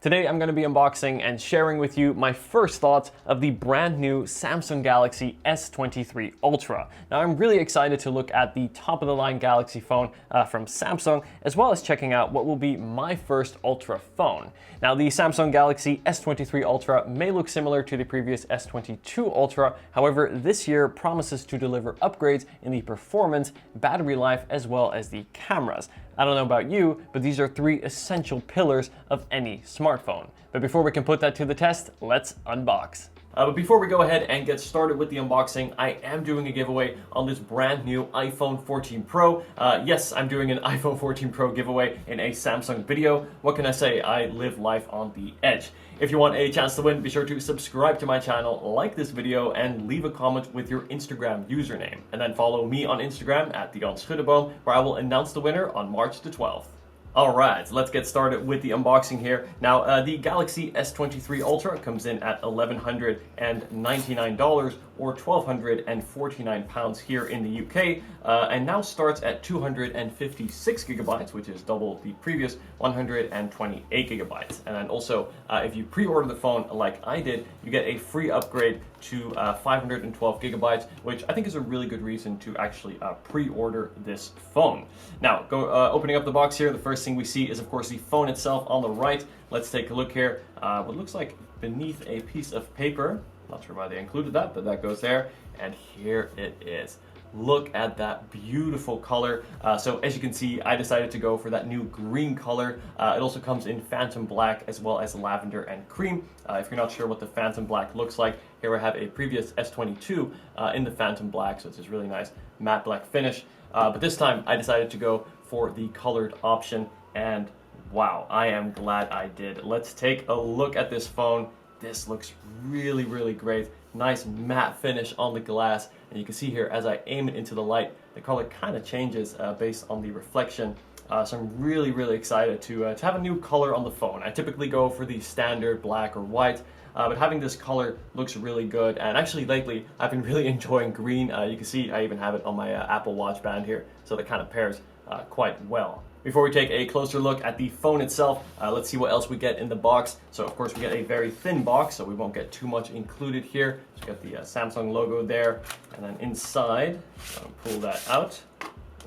Today I'm going to be unboxing and sharing with you my first thoughts of the brand new Samsung Galaxy S23 Ultra. Now I'm really excited to look at the top of the line Galaxy phone from Samsung, as well as checking out what will be my first Ultra phone. Now the Samsung Galaxy S23 Ultra may look similar to the previous S22 Ultra, however this year promises to deliver upgrades in the performance, battery life, as well as the cameras. I don't know about you, but these are three essential pillars of any smartphone. But before we can put that to the test, let's unbox. But before we go ahead and get started with the unboxing, I am doing a giveaway on this brand new iPhone 14 Pro. Yes, I'm doing an iPhone 14 Pro giveaway in a Samsung video. What can I say? I live life on the edge. If you want a chance to win, be sure to subscribe to my channel, like this video, and leave a comment with your Instagram username. And then follow me on Instagram at Dion Schuddeboom, where I will announce the winner on March the 12th. Alright, let's get started with the unboxing here. Now, the Galaxy S23 Ultra comes in at $1,199 or £1,249 here in the UK, and now starts at 256 gigabytes, which is double the previous 128 gigabytes. And then also, if you pre-order the phone like I did, you get a free upgrade to 512 gigabytes, which I think is a really good reason to actually pre-order this phone. Now, opening up the box here, the first thing we see is, of course, the phone itself on the right. Let's take a look here. What looks like beneath a piece of paper. Not sure why they included that, but that goes there. And here it is. Look at that beautiful color. So as you can see, I decided to go for that new green color. It also comes in Phantom Black as well as lavender and cream. If you're not sure what the Phantom Black looks like, here I have a previous S22 in the Phantom Black, so it's this really nice matte black finish. But this time I decided to go for the colored option, and wow, I am glad I did. Let's take a look at this phone. This looks really, really great. Nice matte finish on the glass, and you can see here as I aim it into the light, the color kind of changes based on the reflection. So I'm really, really excited to have a new color on the phone. I typically go for the standard black or white, but having this color looks really good. And actually lately, I've been really enjoying green. You can see I even have it on my Apple Watch band here, so that kind of pairs quite well. Before we take a closer look at the phone itself, let's see what else we get in the box. So of course we get a very thin box, so we won't get too much included here. Just got the Samsung logo there, and then inside, I'll pull that out.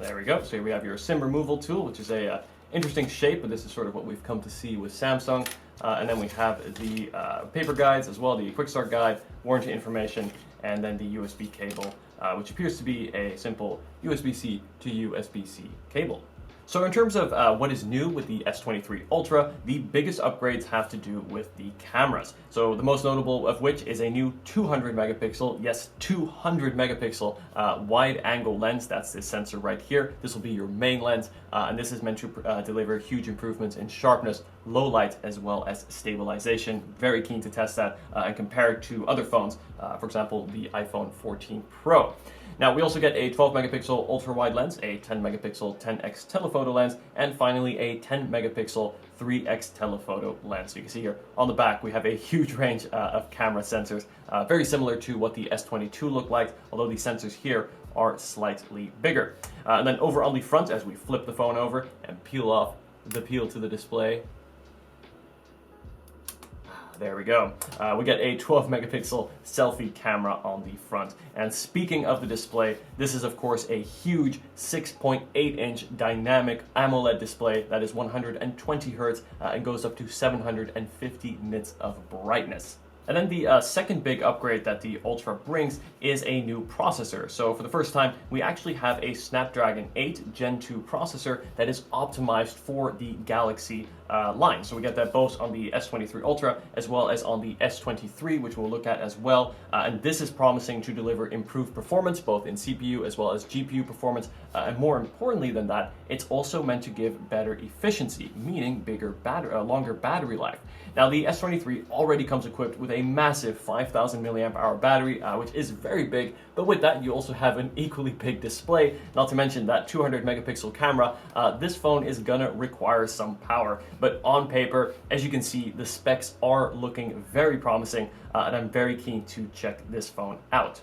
There we go. So here we have your SIM removal tool, which is a interesting shape, but this is sort of what we've come to see with Samsung. And then we have the paper guides as well, the quick start guide, warranty information, and then the USB cable, which appears to be a simple USB-C to USB-C cable. So in terms of what is new with the S23 Ultra, the biggest upgrades have to do with the cameras. So the most notable of which is a new 200 megapixel, yes, 200 megapixel wide angle lens. That's this sensor right here. This will be your main lens, and this is meant to deliver huge improvements in sharpness, low light, as well as stabilization. Very keen to test that and compare it to other phones, for example, the iPhone 14 Pro. Now, we also get a 12 megapixel ultra-wide lens, a 10 megapixel 10x telephoto lens, and finally a 10 megapixel 3x telephoto lens. So you can see here on the back, we have a huge range of camera sensors, very similar to what the S22 looked like, although the sensors here are slightly bigger. And then over on the front, as we flip the phone over and peel off the peel to the display, there we go. We get a 12 megapixel selfie camera on the front. And speaking of the display, this is of course a huge 6.8 inch dynamic AMOLED display that is 120 Hertz and goes up to 750 nits of brightness. And then the second big upgrade that the Ultra brings is a new processor. So for the first time, we actually have a Snapdragon 8 Gen 2 processor that is optimized for the Galaxy line. So we get that both on the S23 Ultra as well as on the S23, which we'll look at as well. And this is promising to deliver improved performance, both in CPU as well as GPU performance. And more importantly than that, it's also meant to give better efficiency, meaning longer battery life. Now, the S23 already comes equipped with a massive 5,000 milliamp hour battery, which is very big, but with that you also have an equally big display, not to mention that 200 megapixel camera. This phone is gonna require some power, but on paper, as you can see, the specs are looking very promising, and I'm very keen to check this phone out.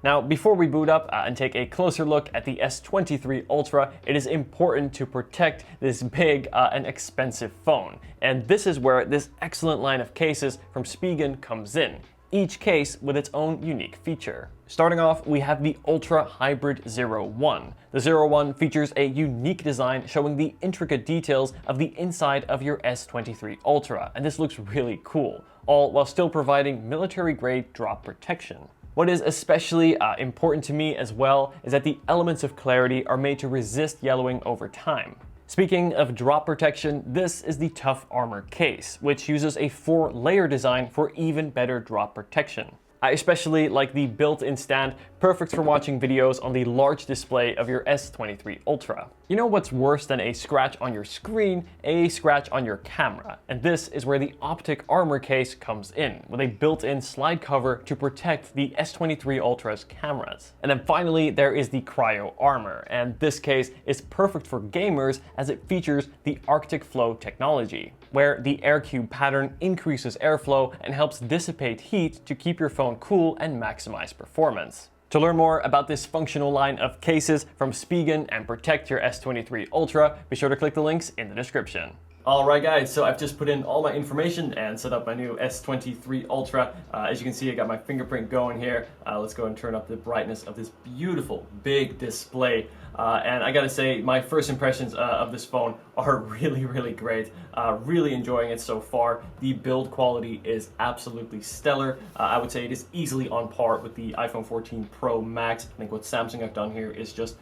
Now, before we boot up and take a closer look at the S23 Ultra, it is important to protect this big and expensive phone. And this is where this excellent line of cases from Spigen comes in, each case with its own unique feature. Starting off, we have the Ultra Hybrid 01. The 01 features a unique design showing the intricate details of the inside of your S23 Ultra, and this looks really cool, all while still providing military-grade drop protection. What is especially important to me as well is that the elements of clarity are made to resist yellowing over time. Speaking of drop protection, this is the Tough Armor case, which uses a 4-layer design for even better drop protection. I especially like the built-in stand, perfect for watching videos on the large display of your S23 Ultra. You know what's worse than a scratch on your screen? A scratch on your camera. And this is where the Optic Armor case comes in, with a built-in slide cover to protect the S23 Ultra's cameras. And then finally, there is the Cryo Armor, and this case is perfect for gamers as it features the Arctic Flow technology, where the air cube pattern increases airflow and helps dissipate heat to keep your phone cool and maximize performance. To learn more about this functional line of cases from Spigen and protect your S23 Ultra, be sure to click the links in the description. Alright guys, so I've just put in all my information and set up my new S23 Ultra. As you can see, I got my fingerprint going here. Let's go and turn up the brightness of this beautiful big display. And I gotta say, my first impressions of this phone are really great. Really enjoying it so far. The build quality is absolutely stellar. I would say it is easily on par with the iPhone 14 Pro Max. I think what Samsung have done here is just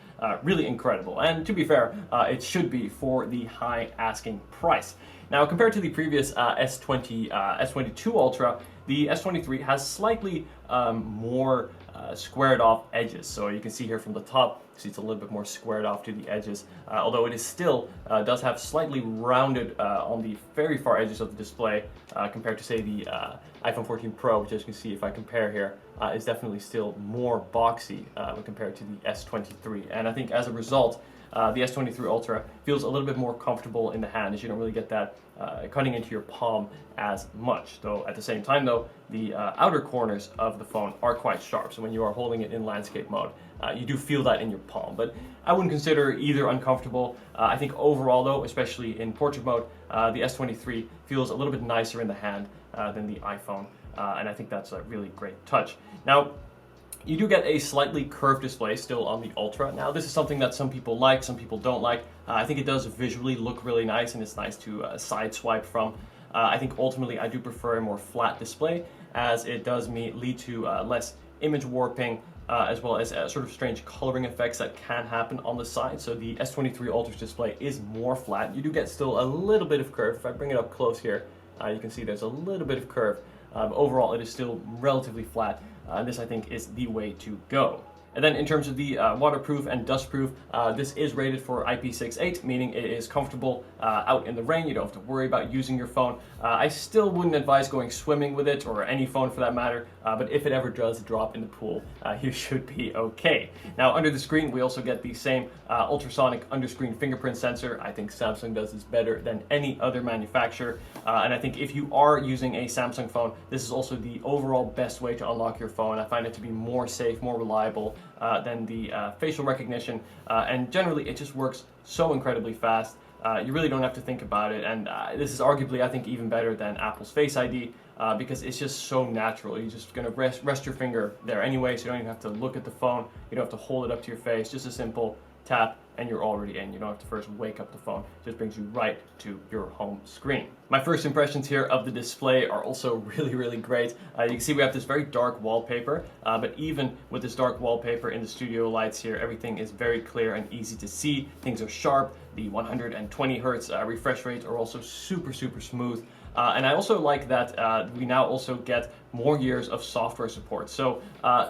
really incredible. And to be fair, it should be for the high asking price. Now, compared to the previous S22 Ultra, the S23 has slightly more squared off edges. So you can see here from the top, see it's a little bit more squared off to the edges, although it is still does have slightly rounded on the very far edges of the display compared to, say, the iPhone 14 Pro, which, as you can see if I compare here, is definitely still more boxy when compared to the S23. And I think as a result, the S23 Ultra feels a little bit more comfortable in the hand, as you don't really get that cutting into your palm as much. Though at the same time, though, the outer corners of the phone are quite sharp. So when you are holding it in landscape mode, you do feel that in your palm. But I wouldn't consider either uncomfortable. I think overall, though, especially in portrait mode, the S23 feels a little bit nicer in the hand than the iPhone. And I think that's a really great touch. Now, you do get a slightly curved display still on the Ultra. Now, this is something that some people like, some people don't like. I think it does visually look really nice, and it's nice to side swipe from. I think ultimately I do prefer a more flat display, as it does lead to less image warping, as well as sort of strange coloring effects that can happen on the side. So the S23 Ultra's display is more flat. You do get still a little bit of curve. If I bring it up close here, you can see there's a little bit of curve. Overall, it is still relatively flat. This, I think, is the way to go. And then in terms of the waterproof and dustproof, this is rated for IP68, meaning it is comfortable out in the rain. You don't have to worry about using your phone. I still wouldn't advise going swimming with it, or any phone for that matter, but if it ever does drop in the pool, you should be okay. Now, under the screen, we also get the same ultrasonic under-screen fingerprint sensor. I think Samsung does this better than any other manufacturer, and I think if you are using a Samsung phone, this is also the overall best way to unlock your phone. I find it to be more safe, more reliable than the facial recognition, and generally it just works so incredibly fast. You really don't have to think about it, and this is arguably, I think, even better than Apple's Face ID, because it's just so natural. You're just going to rest your finger there anyway, so you don't even have to look at the phone. You don't have to hold it up to your face. Just a simple tap and you're already in. You don't have to first wake up the phone. It just brings you right to your home screen. My first impressions here of the display are also really great. You can see we have this very dark wallpaper, but even with this dark wallpaper in the studio lights here, everything is very clear and easy to see. Things are sharp. The 120 hertz refresh rates are also super smooth. And I also like that we now also get more years of software support. So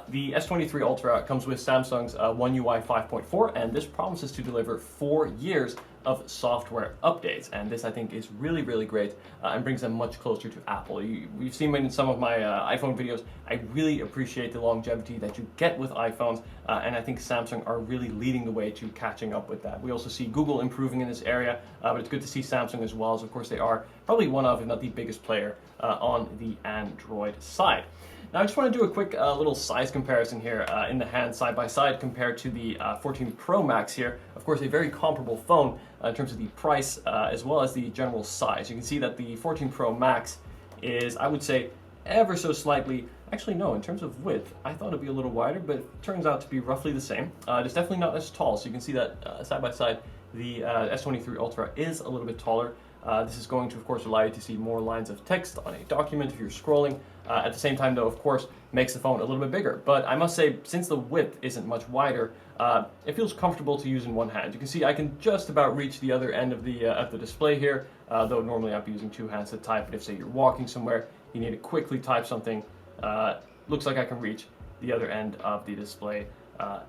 the S23 Ultra comes with Samsung's One UI 5.4, and this promises to deliver 4 years of software updates. And this, I think, is really great and brings them much closer to Apple. We've seen in some of my iPhone videos, I really appreciate the longevity that you get with iPhones, and I think Samsung are really leading the way to catching up with that. We also see Google improving in this area, but it's good to see Samsung as well, as of course they are probably one of, if not the biggest player on the Android side. Now I just want to do a quick little size comparison here in the hand side by side compared to the 14 Pro Max here. Of course, a very comparable phone in terms of the price as well as the general size. You can see that the 14 Pro Max is, I would say, ever so slightly, actually no, in terms of width, I thought it'd be a little wider, but it turns out to be roughly the same. It's definitely not as tall, so you can see that side by side, the S23 Ultra is a little bit taller. This is going to, of course, allow you to see more lines of text on a document if you're scrolling. At the same time, though, of course, makes the phone a little bit bigger. But I must say, since the width isn't much wider, it feels comfortable to use in one hand. You can see I can just about reach the other end of the display here, though normally I'd be using two hands to type. But if, say, you're walking somewhere, you need to quickly type something, looks like I can reach the other end of the display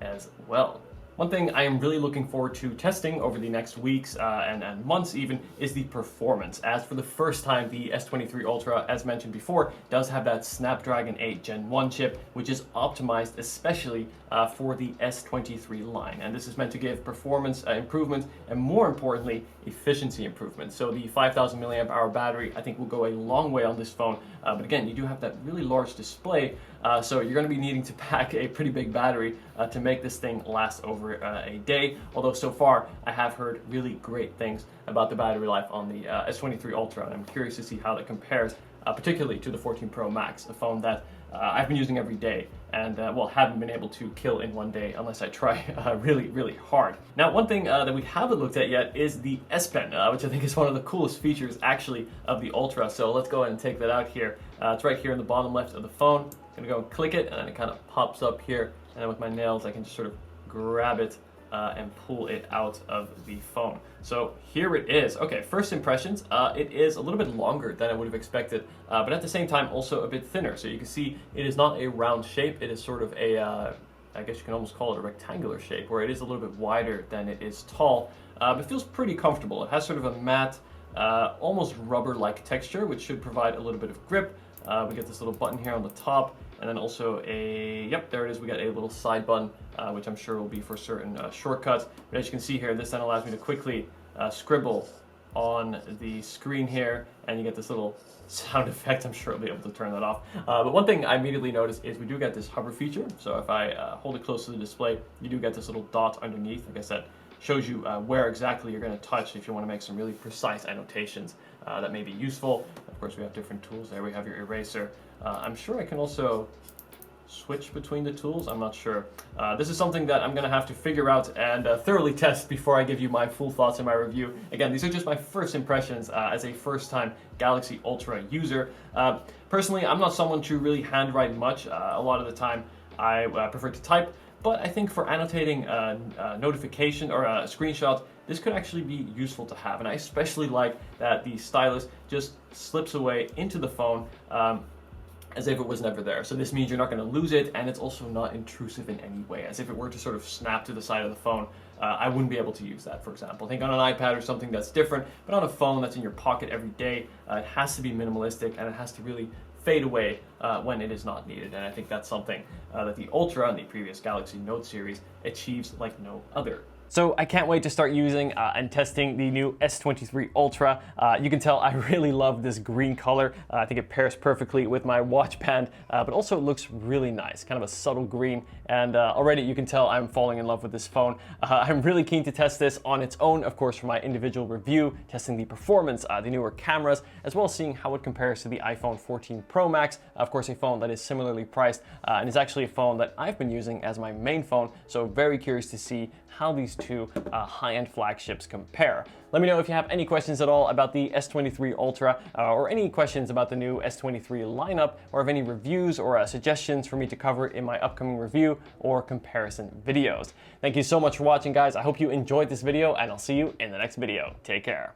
as well. One thing I am really looking forward to testing over the next weeks and months even is the performance. As for the first time, the S23 Ultra, as mentioned before, does have that Snapdragon 8 Gen 1 chip, which is optimized especially for the S23 line. And this is meant to give performance improvements and, more importantly, efficiency improvements. So the 5,000 milliamp hour battery, I think, will go a long way on this phone. But again, you do have that really large display, so you're going to be needing to pack a pretty big battery to make this thing last over a day. Although so far, I have heard really great things about the battery life on the S23 Ultra, and I'm curious to see how that compares, particularly to the 14 Pro Max, a phone that I've been using every day and, well, haven't been able to kill in one day unless I try really, really hard. Now, one thing that we haven't looked at yet is the S Pen, which I think is one of the coolest features, actually, of the Ultra. So let's go ahead and take that out here. It's right here in the bottom left of the phone. I'm gonna go and click it, and then it kind of pops up here. And then with my nails, I can just sort of grab it and pull it out of the phone. So here it is. Okay, first impressions, it is a little bit longer than I would have expected, but at the same time also a bit thinner. So you can see it is not a round shape, it is sort of a, I guess you can almost call it a rectangular shape, where it is a little bit wider than it is tall, but it feels pretty comfortable. It has sort of a matte, almost rubber-like texture, which should provide a little bit of grip. We get this little button here on the top, and then also a, yep, there it is, we got a little side button, which I'm sure will be for certain shortcuts. But as you can see here, this then allows me to quickly scribble on the screen here, and you get this little sound effect. I'm sure I'll be able to turn that off. But one thing I immediately noticed is we do get this hover feature. So if I hold it close to the display, you do get this little dot underneath. Like I said, shows you where exactly you're going to touch if you want to make some really precise annotations that may be useful. Of course, we have different tools there. We have your eraser. I'm sure I can also switch between the tools. I'm not sure. This is something that I'm going to have to figure out and thoroughly test before I give you my full thoughts in my review. Again, these are just my first impressions as a first-time Galaxy Ultra user. Personally, I'm not someone to really handwrite much. A lot of the time, I prefer to type. But I think for annotating notification or screenshots, this could actually be useful to have. And I especially like that the stylus just slips away into the phone as if it was never there. So this means you're not going to lose it, and it's also not intrusive in any way. As if it were to sort of snap to the side of the phone, I wouldn't be able to use that, for example. I think on an iPad or something that's different, but on a phone that's in your pocket every day, it has to be minimalistic, and it has to really fade away when it is not needed. And I think that's something that the Ultra and the previous Galaxy Note series achieves like no other. So I can't wait to start using and testing the new S23 Ultra. You can tell I really love this green color. I think it pairs perfectly with my watch band, but also it looks really nice, kind of a subtle green. And already you can tell I'm falling in love with this phone. I'm really keen to test this on its own, of course, for my individual review, testing the performance, the newer cameras, as well as seeing how it compares to the iPhone 14 Pro Max, of course, a phone that is similarly priced and is actually a phone that I've been using as my main phone. So very curious to see how these two high-end flagships compare. Let me know if you have any questions at all about the S23 Ultra or any questions about the new S23 lineup, or have any reviews or suggestions for me to cover in my upcoming review or comparison videos. Thank you so much for watching, guys. I hope you enjoyed this video, and I'll see you in the next video. Take care.